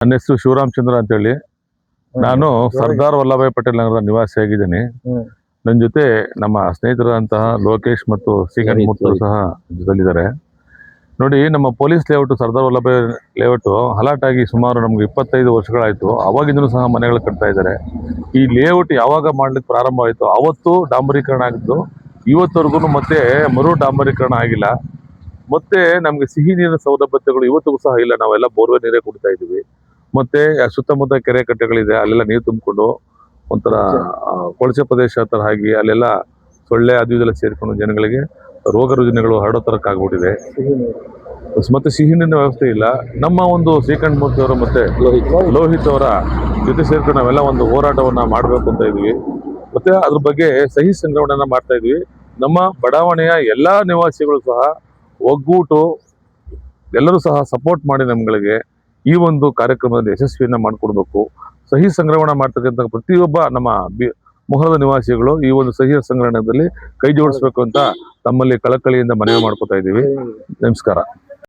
ನನ್ನ ಹೆಸರು ಶಿವರಾಮಚಂದ್ರ ಅಂತ ಹೇಳಿ. ನಾನು ಸರ್ದಾರ್ ವಲ್ಲಭಾಯ್ ಪಟೇಲ್ ನಗರದ ನಿವಾಸಿಯಾಗಿದ್ದೀನಿ. ನನ್ನ ಜೊತೆ ನಮ್ಮ ಸ್ನೇಹಿತರಾದಂತಹ ಲೋಕೇಶ್ ಮತ್ತು ಸಿ ಗಣಮೂರ್ತಿ ಸಹ ಜೊತೆಲಿದ್ದಾರೆ. ನೋಡಿ, ನಮ್ಮ police layout Sardar Vallabhbhai layout ಹಲಾಟಾಗಿ ಸುಮಾರು ನಮ್ಗೆ 25 ವರ್ಷಗಳಾಯ್ತು. ಅವಾಗಿಂದಲೂ ಸಹ ಮನೆಗಳು ಕಟ್ತಾ ಇದ್ದಾರೆ. ಈ ಲೇಔಟ್ ಯಾವಾಗ ಮಾಡ್ಲಿಕ್ಕೆ ಪ್ರಾರಂಭ ಆಯಿತು ಅವತ್ತು ಡಾಂಬರೀಕರಣ ಆಗಿತ್ತು. ಇವತ್ತವರೆಗೂ ಮತ್ತೆ ಮರು ಡಾಂಬರೀಕರಣ ಆಗಿಲ್ಲ. ಮತ್ತೆ ನಮ್ಗೆ ಸಿಹಿ ನೀರಿನ ಸೌಲಭ್ಯಗಳು ಇವತ್ತಿಗೂ ಸಹ ಇಲ್ಲ. ನಾವೆಲ್ಲ ಬೋರ್ವೆಲ್ ನೀರೇ ಕುಡಿತಾ ಇದೀವಿ. ಮತ್ತೆ ಸುತ್ತಮುತ್ತ ಕೆರೆ ಕಟ್ಟೆಗಳಿದೆ, ಅಲ್ಲೆಲ್ಲ ನೀರು ತುಂಬಿಕೊಂಡು ಒಂಥರ ಕೊಳಚೆ ಪ್ರದೇಶ ತರ ಆಗಿ ಅಲ್ಲೆಲ್ಲ ಸೊಳ್ಳೆ ಅದು ಇದೆಲ್ಲ ಸೇರ್ಕೊಂಡು ಜನಗಳಿಗೆ ರೋಗ ರುಜಿನಗಳು ಹರಡೋ ತರಕ್ಕಾಗ್ಬಿಟ್ಟಿದೆ. ಮತ್ತೆ ಸಿಹಿ ನೀರಿನ ವ್ಯವಸ್ಥೆ ಇಲ್ಲ. ನಮ್ಮ ಒಂದು ಶ್ರೀಕಂಠಮೂರ್ತಿ ಅವರು ಮತ್ತೆ ಲೋಹಿತ್ ಅವರ ಜೊತೆ ಸೇರ್ಕೊಂಡು ನಾವೆಲ್ಲ ಒಂದು ಹೋರಾಟವನ್ನ ಮಾಡಬೇಕು ಅಂತ ಇದ್ವಿ. ಮತ್ತೆ ಅದ್ರ ಬಗ್ಗೆ ಸಹಿ ಸಂಗ್ರಹಣೆಯನ್ನ ಮಾಡ್ತಾ ಇದ್ವಿ. ನಮ್ಮ ಬಡಾವಣೆಯ ಎಲ್ಲಾ ನಿವಾಸಿಗಳು ಸಹ ಒಗ್ಗೂಟು ಎಲ್ಲರೂ ಸಹ ಸಪೋರ್ಟ್ ಮಾಡಿ ನಮ್ಗಳಿಗೆ ಈ ಒಂದು ಕಾರ್ಯಕ್ರಮದಲ್ಲಿ ಯಶಸ್ವಿಯನ್ನ ಮಾಡಿಕೊಡ್ಬೇಕು. ಸಹಿ ಸಂಗ್ರಹಣೆ ಮಾಡ್ತಕ್ಕಂಥ ಪ್ರತಿಯೊಬ್ಬ ನಮ್ಮ ಮೊಹಲ್ಲದ ನಿವಾಸಿಗಳು ಈ ಒಂದು ಸಹಿ ಸಂಗ್ರಹಣೆಯಲ್ಲಿ ಕೈ ಜೋಡಿಸ್ಬೇಕು ಅಂತ ತಮ್ಮಲ್ಲಿ ಕಳಕಳಿಯಿಂದ ಮನವಿ ಮಾಡ್ಕೊತಾ ಇದ್ದೀವಿ. ನಮಸ್ಕಾರ.